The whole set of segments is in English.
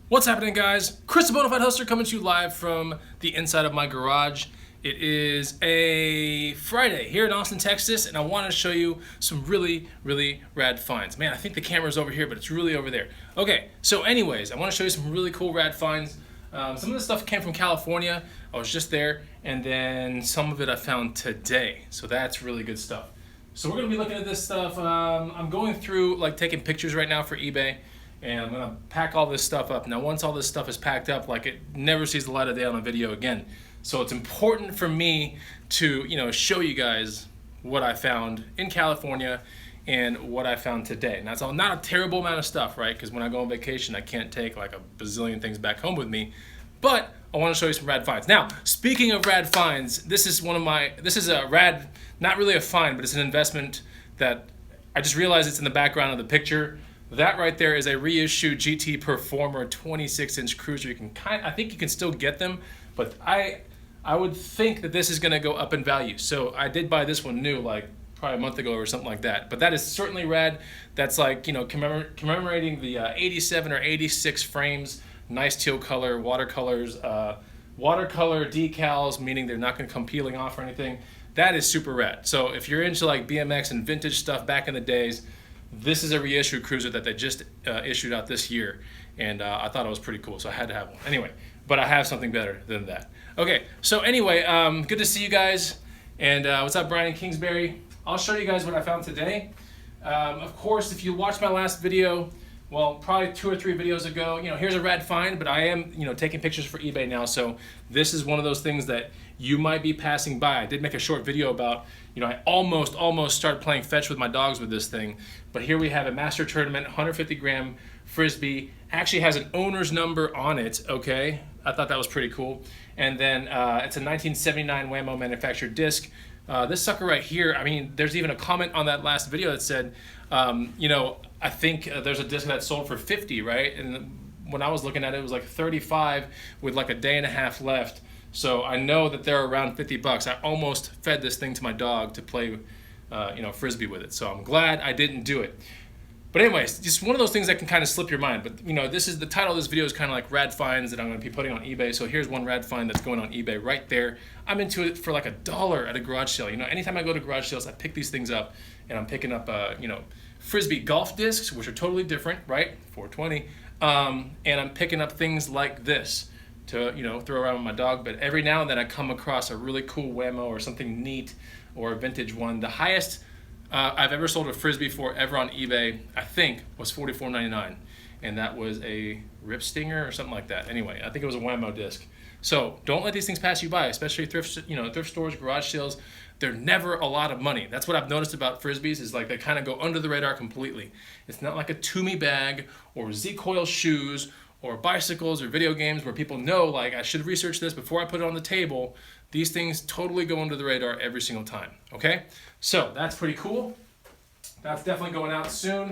What's happening, guys? Chris the Bonafide Hustler coming to you live from the inside of my garage. It is a Friday here in Austin, Texas, and I want to show you some really rad finds. Man, I think the camera's over here, but it's really over there. Okay, so anyways, I want to show you some really cool rad finds. Some of the stuff came from California. I was just there, and then some of it I found today. So that's really good stuff. So we're going to be looking at this stuff. I'm going through, like, taking pictures right now for eBay. And I'm gonna pack all this stuff up. Now, once all this stuff is packed up, like, it never sees the light of day on a video again. So it's important for me to, show you guys what I found in California and what I found today. Now, it's not a terrible amount of stuff, right? Because when I go on vacation, I can't take like a bazillion things back home with me. But I want to show you some rad finds. Now, speaking of rad finds, this is a rad, not really a find, but it's an investment that I just realized it's in the background of the picture. That right there is a reissue GT Performer 26-inch cruiser. I think you can still get them, but I would think that this is going to go up in value. So I did buy this one new, like probably a month ago or something like that. But that is certainly rad. That's like, commemorating the 87 or 86 frames, nice teal color, watercolors, watercolor decals, meaning they're not going to come peeling off or anything. That is super rad. So if you're into like BMX and vintage stuff back in the days, this is a reissue cruiser that they just issued out this year, and I thought it was pretty cool, so I had to have one. Anyway, but I have something better than that. Okay, so anyway, good to see you guys, and what's up, Brian in Kingsbury? I'll show you guys what I found today. Of course, if you watched my last video, well, probably 2 or 3 videos ago, here's a rad find, but I am, taking pictures for eBay now, so this is one of those things that you might be passing by. I did make a short video about, I almost started playing fetch with my dogs with this thing, but here we have a master tournament, 150-gram Frisbee, actually has an owner's number on it, okay? I thought that was pretty cool. And then it's a 1979 Whammo manufactured disc. This sucker right here, I mean, there's even a comment on that last video that said, I think there's a disc that sold for 50, right? And when I was looking at it, it was like 35 with like a day and a half left. So I know that they're around 50 bucks. I almost fed this thing to my dog to play, Frisbee with it. So I'm glad I didn't do it. But anyways, just one of those things that can kind of slip your mind. But this is the title of this video is kind of like rad finds that I'm going to be putting on eBay. So here's one rad find that's going on eBay right there. I'm into it for like $1 at a garage sale. Anytime I go to garage sales, I pick these things up, and I'm picking up, Frisbee golf discs, which are totally different, right? 420. And I'm picking up things like this to throw around with my dog. But every now and then I come across a really cool Whammo or something neat or a vintage one. The highest I've ever sold a Frisbee for ever on eBay, I think, was $44.99, and that was a Rip Stinger or something like that. Anyway, I think it was a Whammo disc. So don't let these things pass you by, especially thrift stores, garage sales. They're never a lot of money. That's what I've noticed about Frisbees, is like they kind of go under the radar completely. It's not like a Toomey bag or Z-Coil shoes or bicycles or video games where people know, like, I should research this before I put it on the table. These things totally go under the radar every single time, okay? So that's pretty cool. That's definitely going out soon.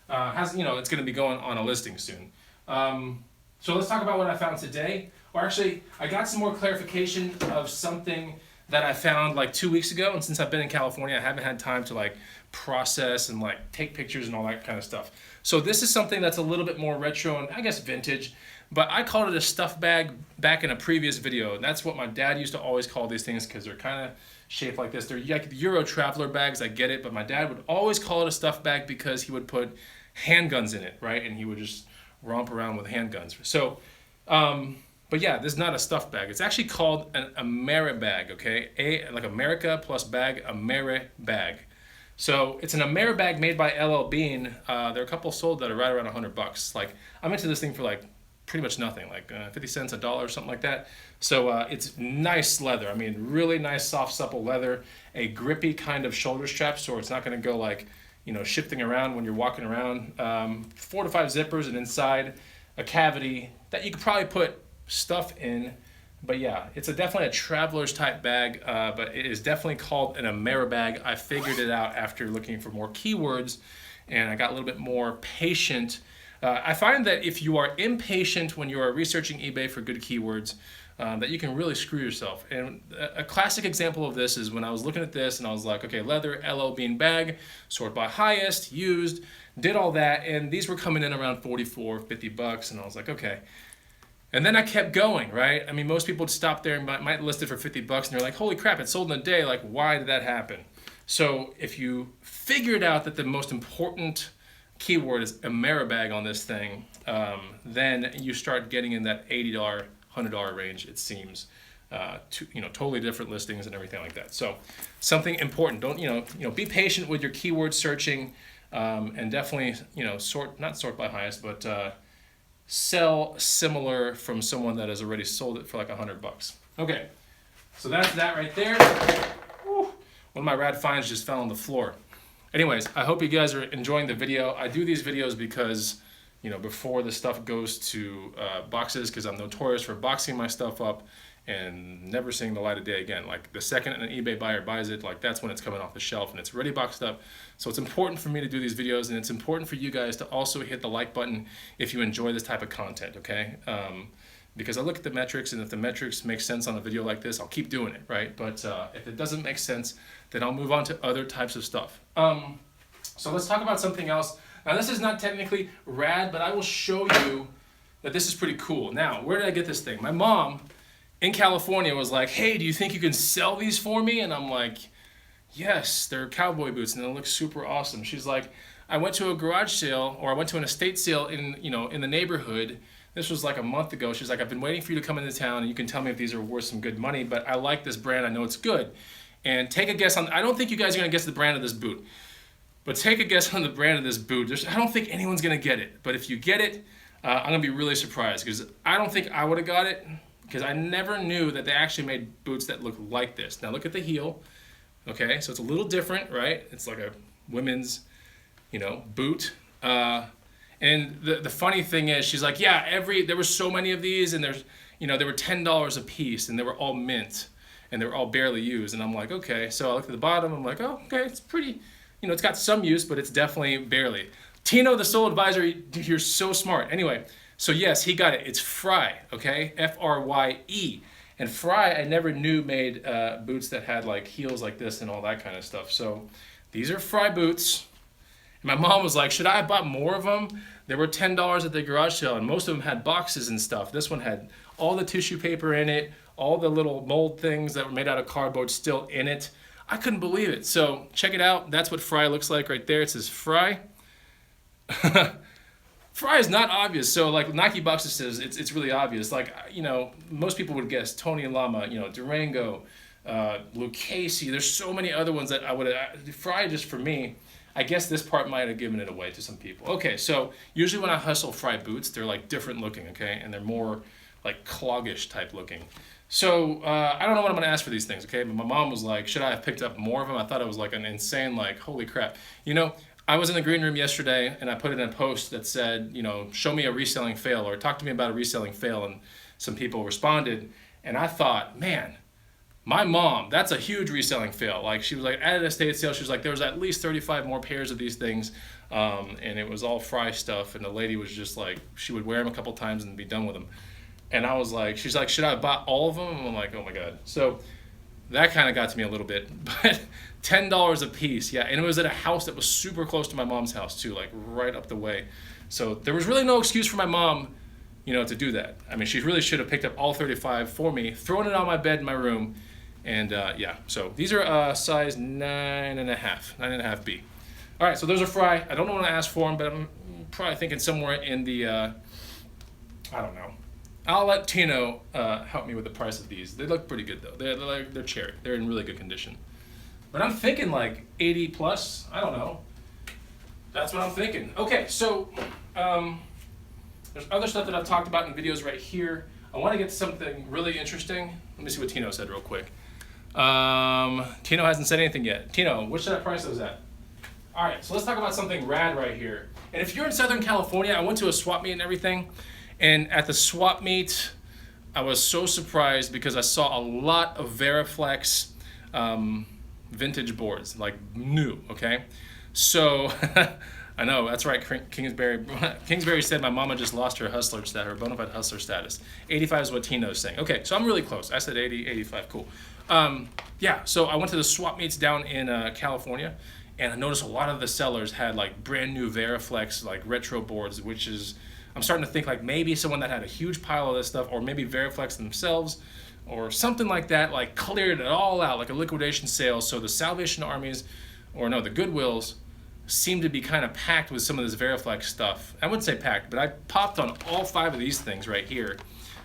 It's going to be going on a listing soon. So let's talk about what I found today. Or actually, I got some more clarification of something that I found like 2 weeks ago, and since I've been in California, I haven't had time to like process and like take pictures and all that kind of stuff. So this is something that's a little bit more retro and I guess vintage, but I called it a stuff bag back in a previous video, and that's what my dad used to always call these things because they're kind of shaped like this. They're like Euro traveler bags, I get it, but my dad would always call it a stuff bag because he would put handguns in it, right? And he would just romp around with handguns. So, but yeah, this is not a stuff bag. It's actually called an Ameri bag, okay? Like America plus bag, Ameri bag. So it's an Ameri bag made by LL Bean. There are a couple sold that are right around 100 bucks. Like, I'm into this thing for like pretty much nothing, like 50 cents, $1, something like that. So it's nice leather. I mean, really nice, soft, supple leather. A grippy kind of shoulder strap, so it's not going to go like, shifting around when you're walking around. 4 to 5 zippers, and inside a cavity that you could probably put stuff in. But yeah, it's definitely a traveler's type bag, but it is definitely called an Ameri bag. I figured it out after looking for more keywords, and I got a little bit more patient. I find that if you are impatient when you are researching eBay for good keywords, that you can really screw yourself. And a classic example of this is when I was looking at this and I was like, okay, leather, LL Bean bag, sort by highest, used, did all that, and these were coming in around 44, 50 bucks, and I was like, okay. And then I kept going, right? I mean, most people would stop there and might list it for 50 bucks, and they're like, holy crap, it sold in a day. Like, why did that happen? So if you figured out that the most important keyword is Ameribag on this thing, then you start getting in that $80, $100 range, it seems. Totally different listings and everything like that. So something important. Don't be patient with your keyword searching, and definitely not sort by highest, but sell similar from someone that has already sold it for like $100. Okay, so that's that right there. Woo. One of my rad finds just fell on the floor. Anyways, I hope you guys are enjoying the video. I do these videos because, before the stuff goes to boxes, because I'm notorious for boxing my stuff up and never seeing the light of day again. Like the second an eBay buyer buys it, like that's when it's coming off the shelf and it's already boxed up. So it's important for me to do these videos, and it's important for you guys to also hit the like button if you enjoy this type of content, okay? Because I look at the metrics, and if the metrics make sense on a video like this, I'll keep doing it, right? But if it doesn't make sense, then I'll move on to other types of stuff. So let's talk about something else. Now this is not technically rad, but I will show you that this is pretty cool. Now, where did I get this thing? My mom in California was like, hey, do you think you can sell these for me? And I'm like, yes, they're cowboy boots and they look super awesome. She's like, I went to a garage sale, or I went to an estate sale in the neighborhood. This was like a month ago. She's like, I've been waiting for you to come into town and you can tell me if these are worth some good money, but I like this brand, I know it's good. And take a guess on, I don't think you guys are gonna guess the brand of this boot, but take a guess on the brand of this boot. I don't think anyone's gonna get it, but if you get it, I'm gonna be really surprised, because I don't think I would've got it, because I never knew that they actually made boots that look like this. Now look at the heel, okay? So it's a little different, right? It's like a women's, boot. And the funny thing is, she's like, yeah, there were so many of these, and there's, they were $10 a piece, and they were all mint, and they were all barely used. And I'm like, okay. So I look at the bottom, I'm like, oh, okay, it's pretty, it's got some use, but it's definitely barely. Tino, the sole advisor, you're so smart. Anyway, so yes, he got it. It's Fry, okay? F-R-Y-E. And Fry, I never knew made boots that had like heels like this and all that kind of stuff. So these are Fry boots. And my mom was like, should I have bought more of them? They were $10 at the garage sale, and most of them had boxes and stuff. This one had all the tissue paper in it, all the little mold things that were made out of cardboard still in it. I couldn't believe it. So check it out. That's what Fry looks like right there. It says Fry. Fry is not obvious. So like Nike boxes says, it's really obvious. Like, most people would guess Tony Lama, Durango, Luke Casey. There's so many other ones that I would have. Fry, just for me, I guess this part might have given it away to some people. Okay, so usually when I hustle Fry boots, they're like different looking, okay? And they're more like cloggish type looking. So I don't know what I'm gonna ask for these things, okay? But my mom was like, should I have picked up more of them? I thought it was like an insane, like, holy crap. I was in the green room yesterday and I put in a post that said, show me a reselling fail, or talk to me about a reselling fail, and some people responded. And I thought, man, my mom, that's a huge reselling fail. Like, she was like, at an estate sale, she was like, there was at least 35 more pairs of these things, and it was all Fry stuff, and the lady was just like, she would wear them a couple times and be done with them. And I was like, she's like, should I have bought all of them? And I'm like, oh my God. So that kind of got to me a little bit, but $10 a piece, yeah. And it was at a house that was super close to my mom's house too, like right up the way. So there was really no excuse for my mom, to do that. I mean, she really should have picked up all 35 for me, thrown it on my bed in my room. And yeah, so these are size 9.5 B. All right, so those are Fry. I don't know what to ask for them, but I'm probably thinking somewhere in the, I don't know. I'll let Tino help me with the price of these. They look pretty good though. They're cherry. They're in really good condition. But I'm thinking like 80 plus. I don't know. That's what I'm thinking. Okay, so there's other stuff that I've talked about in videos right here. I want to get to something really interesting. Let me see what Tino said real quick. Tino hasn't said anything yet. Tino, what should I price those at? All right, so let's talk about something rad right here. And if you're in Southern California, I went to a swap meet and everything. And at the swap meet, I was so surprised because I saw a lot of Veriflex vintage boards, like new, okay? So I know, that's right, Kingsbury. Kingsbury said my mama just lost her hustler status, her bona fide hustler status. 85 is what Tino's saying. Okay, so I'm really close. I said 80, 85, cool. Yeah, so I went to the swap meets down in California, and I noticed a lot of the sellers had like brand new Veriflex like retro boards, which is, I'm starting to think like maybe someone that had a huge pile of this stuff, or maybe Veriflex themselves, or something like that, like cleared it all out, like a liquidation sale. So the Salvation Armies, or no, the Goodwills, seem to be kind of packed with some of this Veriflex stuff. I wouldn't say packed, but I popped on all 5 of these things right here.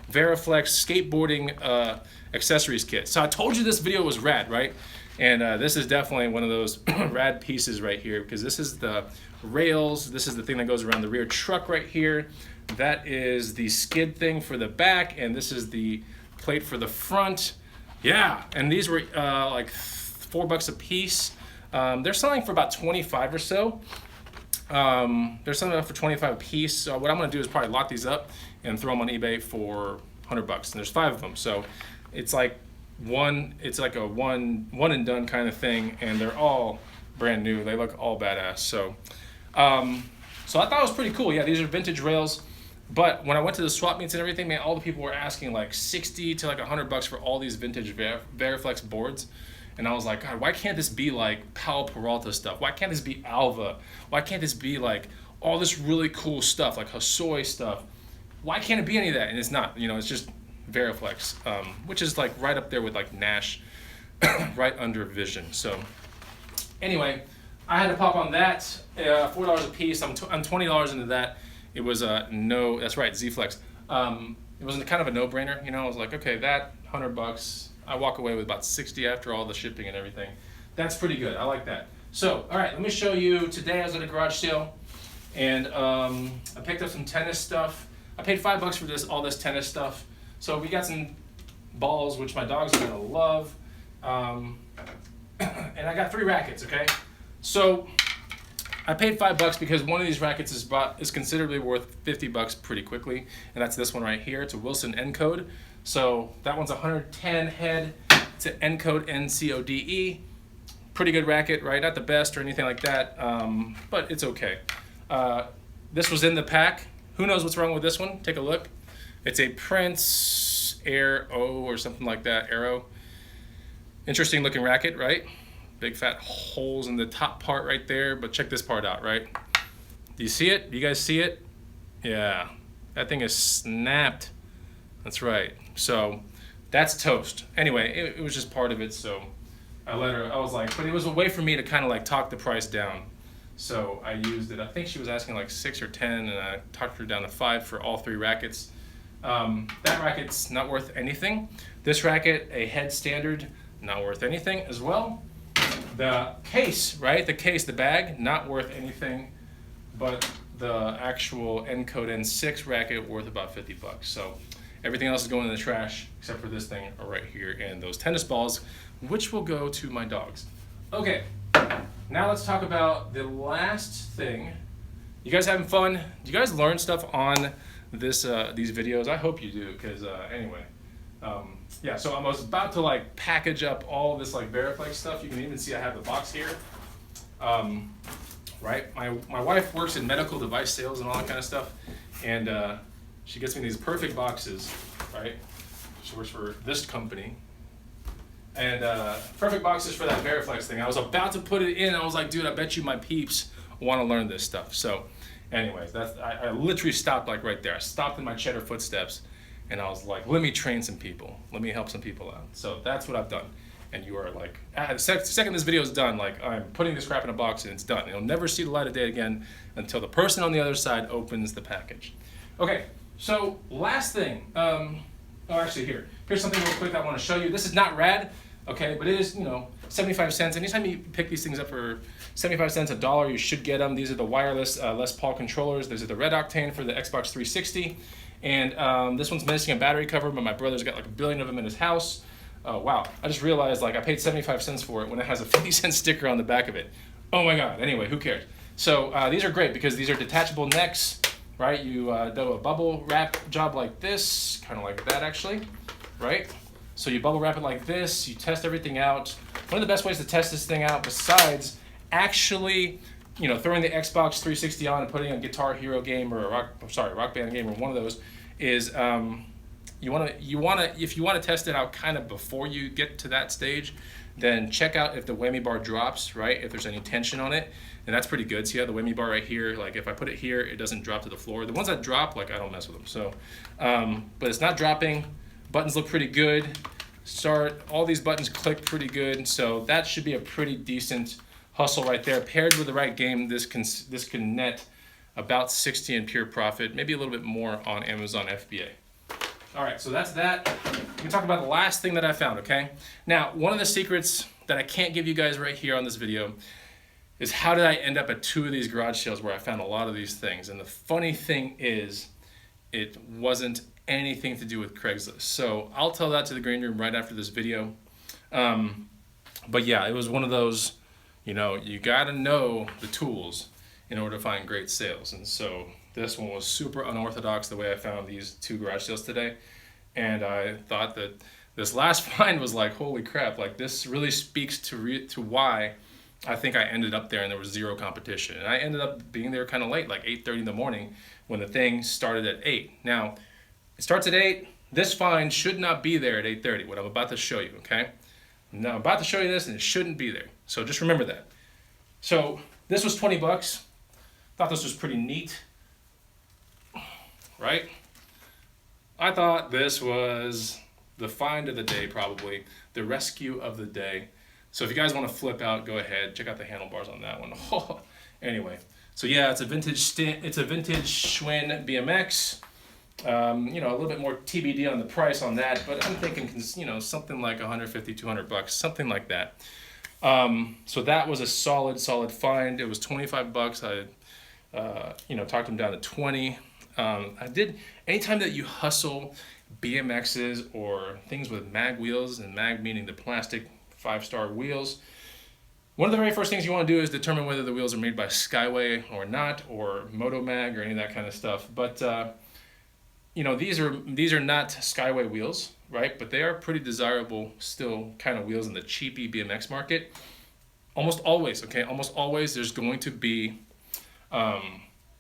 Veriflex skateboarding accessories kit. So I told you this video was rad, right? And this is definitely one of those rad pieces right here, because this is the rails, this is the thing that goes around the rear truck right here. That is the skid thing for the back, and this is the plate for the front. Yeah, and these were like $4 a piece. They're selling for about 25 or so. They're selling for 25 a piece. So what I'm gonna do is probably lock these up and throw them on eBay for $100. And there's 5 of them, so it's like a one and done kind of thing, and they're all brand new. They look all badass. So so I thought it was pretty cool. Yeah, these are vintage rails. But when I went to the swap meets and everything, man, all the people were asking like 60 to like $100 for all these vintage Veriflex boards. And I was like, God, why can't this be like Powell Peralta stuff? Why can't this be Alva? Why can't this be like all this really cool stuff, like Hosoi stuff? Why can't it be any of that? And it's not, you know, it's just Veriflex, which is like right up there with like Nash, right under Vision. So anyway, I had to pop on that, $4 a piece. I'm $20 into that. It was no, that's right, Z-Flex. It was kind of a no-brainer, you know. I was like, okay, that $100. I walk away with about 60 after all the shipping and everything. That's pretty good. I like that. So, all right, let me show you. Today I was at a garage sale, and I picked up some tennis stuff. I paid $5 for all this tennis stuff. So we got some balls, which my dogs are gonna love, and I got 3 rackets. Okay, so I paid $5 because one of these rackets is considerably worth $50 pretty quickly, and that's this one right here. It's a Wilson Encode. So that one's 110 head. It's an Encode NCODE. Pretty good racket, right? Not the best or anything like that, but it's okay. This was in the pack. Who knows what's wrong with this one? Take a look. It's a Prince Air O or something like that, Arrow. Interesting looking racket, right? Big fat holes in the top part right there, but check this part out, right? Do you see it? Do you guys see it? Yeah, that thing is snapped. That's right. So that's toast. Anyway, it was just part of it, so I was like, but it was a way for me to kind of like talk the price down. So I used it. I think she was asking like 6 or 10, and I talked her down to 5 for all 3 rackets. That racket's not worth anything. This racket, a head standard, not worth anything as well. The case, right? The case, the bag, not worth anything, but the actual Encode N6 racket worth about $50. So everything else is going in the trash except for this thing right here and those tennis balls, which will go to my dogs. Okay, now let's talk about the last thing. You guys having fun? Do you guys learn stuff on these videos? I hope you do, because anyway. Yeah, so I was about to like package up all this like Veriflex stuff. You can even see I have the box here. Right, my wife works in medical device sales and all that kind of stuff, and she gets me these perfect boxes, right? She works for this company, and perfect boxes for that Veriflex thing. I was about to put it in. I was like, dude, I bet you my peeps want to learn this stuff. So, anyways, I literally stopped like right there. I stopped in my cheddar footsteps. And I was like, let me train some people. Let me help some people out. So that's what I've done. And you are like, the second this video is done, like I'm putting this crap in a box and it's done. It'll never see the light of day again until the person on the other side opens the package. Okay, so last thing. Actually here's something real quick I want to show you. This is not rad, okay, but it is, 75 cents. Anytime you pick these things up for 75 cents, $1, you should get them. These are the wireless Les Paul controllers. These are the Red Octane for the Xbox 360. And this one's missing a battery cover, but my brother's got like 1 billion of them in his house. Oh, wow. I just realized like I paid 75 cents for it when it has a 50-cent sticker on the back of it. Oh my God. Anyway, who cares? So these are great because these are detachable necks, right? You do a bubble wrap job like this, kind of like that actually, right? So you bubble wrap it like this, you test everything out. One of the best ways to test this thing out besides actually throwing the Xbox 360 on and putting a Guitar Hero game or Rock Band game or one of those is you want to if you want to test it out kind of before you get to that stage, then check out if the whammy bar drops, right? If there's any tension on it, and that's pretty good. See how the whammy bar right here, like if I put it here, it doesn't drop to the floor. The ones that drop, like I don't mess with them. So, but it's not dropping. Buttons look pretty good. All these buttons click pretty good. So that should be a pretty decent hustle right there. Paired with the right game, this can net about 60 in pure profit, maybe a little bit more on Amazon FBA. All right, so that's that. We can talk about the last thing that I found, okay? Now, one of the secrets that I can't give you guys right here on this video is how did I end up at 2 of these garage sales where I found a lot of these things. And the funny thing is, it wasn't anything to do with Craigslist. So I'll tell that to the green room right after this video. But yeah, it was one of those, you gotta know the tools in order to find great sales. And so this one was super unorthodox the way I found these 2 garage sales today. And I thought that this last find was like, holy crap, like this really speaks to why I think I ended up there and there was zero competition. And I ended up being there kind of late, like 8:30 in the morning when the thing started at 8. Now, it starts at 8. This find should not be there at 8:30, what I'm about to show you, okay? Now, I'm about to show you this and it shouldn't be there. So just remember that. So this was 20 bucks. Thought this was pretty neat, right? I thought this was the find of the day, probably the rescue of the day. So if you guys want to flip out, go ahead, check out the handlebars on that one. Anyway, so yeah, it's a vintage Schwinn BMX. A little bit more TBD on the price on that, but I'm thinking, something like 150, 200 bucks, something like that. So that was a solid find. It was 25 bucks. I talked them down to 20. Anytime that you hustle BMXs or things with mag wheels, and mag meaning the plastic 5-star wheels, one of the very first things you want to do is determine whether the wheels are made by Skyway or not, or Moto Mag or any of that kind of stuff. But these are not Skyway wheels, right? But they are pretty desirable still kind of wheels in the cheapy BMX market. Almost always there's going to be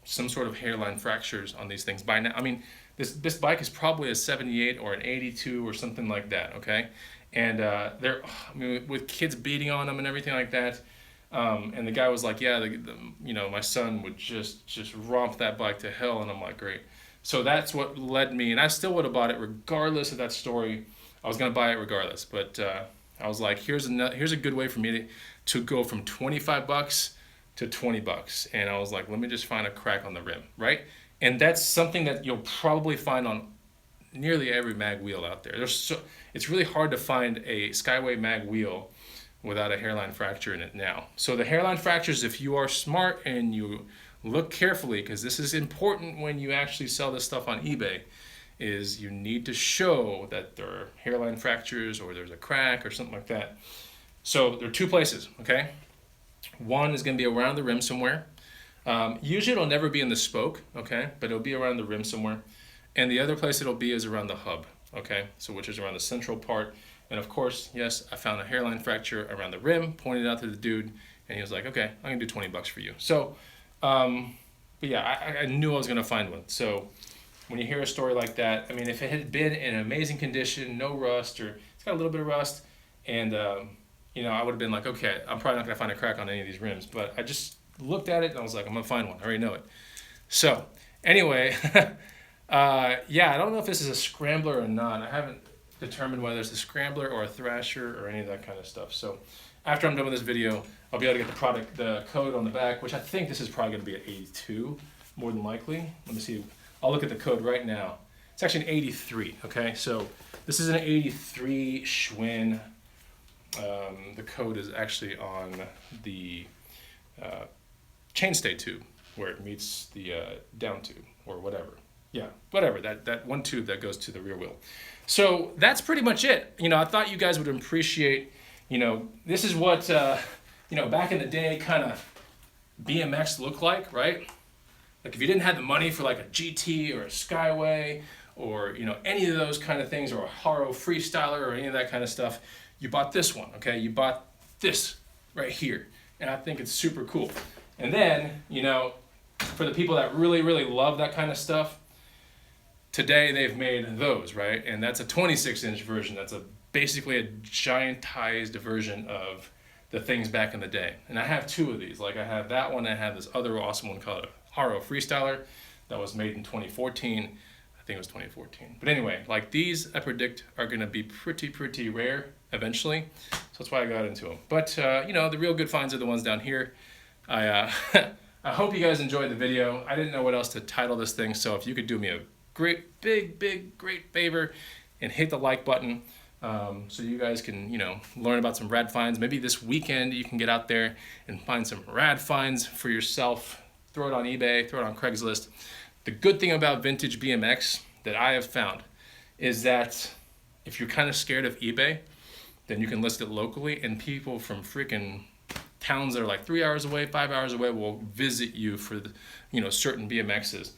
some sort of hairline fractures on these things by now. I mean, this bike is probably a 78 or an 82 or something like that, okay? And with kids beating on them and everything like that. And the guy was like, yeah, my son would just romp that bike to hell. And I'm like, great. So that's what led me, and I still would have bought it regardless of that story. I was gonna buy it regardless, but I was like, here's a good way for me to go from 25 bucks to 20 bucks. And I was like, let me just find a crack on the rim, right? And that's something that you'll probably find on nearly every mag wheel out there. It's really hard to find a Skyway mag wheel without a hairline fracture in it now. So the hairline fractures, if you are smart and you look carefully, because this is important when you actually sell this stuff on eBay, is you need to show that there are hairline fractures or there's a crack or something like that. So there are 2 places, okay? One is going to be around the rim somewhere. Usually it'll never be in the spoke, okay? But it'll be around the rim somewhere. And the other place it'll be is around the hub, okay? So which is around the central part. And of course, yes, I found a hairline fracture around the rim, pointed out to the dude, and he was like, okay, I'm gonna do 20 bucks for you. So, but yeah, I knew I was gonna find one. So when you hear a story like that, I mean, if it had been in amazing condition, no rust, or it's got a little bit of rust, and I would have been like, okay, I'm probably not gonna find a crack on any of these rims. But I just looked at it and I was like, I'm gonna find one. I already know it. So anyway, yeah, I don't know if this is a scrambler or not. I haven't determined whether it's a scrambler or a thrasher or any of that kind of stuff. So after I'm done with this video, I'll be able to get the code on the back, which I think this is probably going to be an 82, more than likely. Let me see. I'll look at the code right now. It's actually an 83, okay? So this is an 83 Schwinn. The code is actually on the chainstay tube where it meets the down tube or whatever. Yeah, whatever, that one tube that goes to the rear wheel. So that's pretty much it. I thought you guys would appreciate, this is what, back in the day kind of BMX looked like, right? Like if you didn't have the money for like a GT or a Skyway or, any of those kind of things, or a Haro Freestyler or any of that kind of stuff, you bought this one, okay? You bought this right here. And I think it's super cool. And then, for the people that really, really love that kind of stuff, today they've made those, right? And that's a 26-inch version. That's basically a giantized version of the things back in the day. And I have two of these. Like I have that one, I have this other awesome one called a RO Freestyler that was made in 2014. I think it was 2014. But anyway, like these I predict are gonna be pretty rare eventually. So that's why I got into them. But the real good finds are the ones down here. I hope you guys enjoyed the video. I didn't know what else to title this thing, so if you could do me a great favor and hit the like button, so you guys can learn about some rad finds. Maybe this weekend you can get out there and find some rad finds for yourself. Throw it on eBay, throw it on Craigslist. The good thing about vintage BMX that I have found is that if you're kind of scared of eBay, then you can list it locally, and people from freaking towns that are like 3 hours away, 5 hours away will visit you for the, certain BMXs.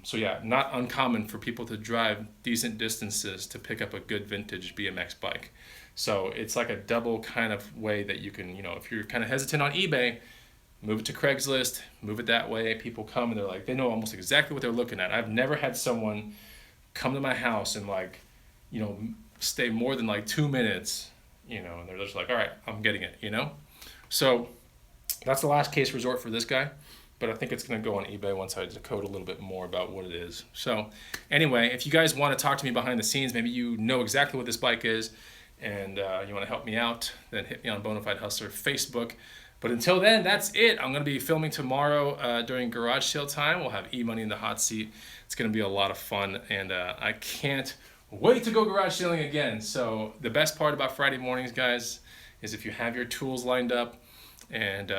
So yeah, not uncommon for people to drive decent distances to pick up a good vintage BMX bike. So it's like a double kind of way that you can, if you're kind of hesitant on eBay, move it to Craigslist, move it that way. People come and they're like, they know almost exactly what they're looking at. I've never had someone come to my house and stay more than 2 minutes, and they're just like, all right, I'm getting it, So that's the last case resort for this guy. But I think it's going to go on eBay once I decode a little bit more about what it is. So anyway, if you guys want to talk to me behind the scenes, maybe you know exactly what this bike is, and you want to help me out, then hit me on Bonafide Hustler Facebook. But until then, that's it. I'm going to be filming tomorrow during garage sale time. We'll have E-Money in the hot seat. It's going to be a lot of fun, and I can't wait to go garage selling again. So the best part about Friday mornings, guys, is if you have your tools lined up, and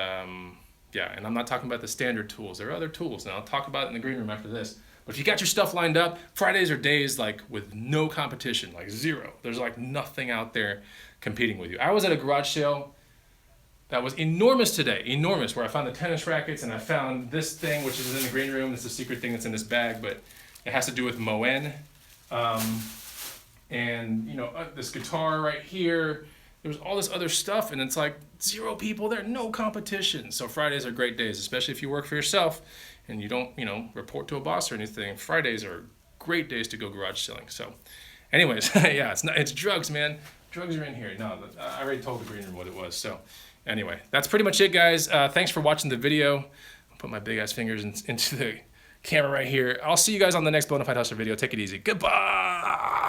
and I'm not talking about the standard tools. There are other tools, and I'll talk about it in the green room after this. But if you got your stuff lined up, Fridays are days with no competition, zero. There's nothing out there competing with you. I was at a garage sale that was enormous today, where I found the tennis rackets, and I found this thing, which is in the green room. It's a secret thing that's in this bag, but it has to do with Moen. This guitar right here. There was all this other stuff, and it's zero people there, no competition. So Fridays are great days, especially if you work for yourself and you don't, report to a boss or anything. Fridays are great days to go garage selling. So anyways, yeah, it's drugs, man. Drugs are in here. No, I already told the green room what it was. So anyway, that's pretty much it, guys. Thanks for watching the video. I'll put my big ass fingers into the camera right here. I'll see you guys on the next Bonafide Hustler video. Take it easy. Goodbye.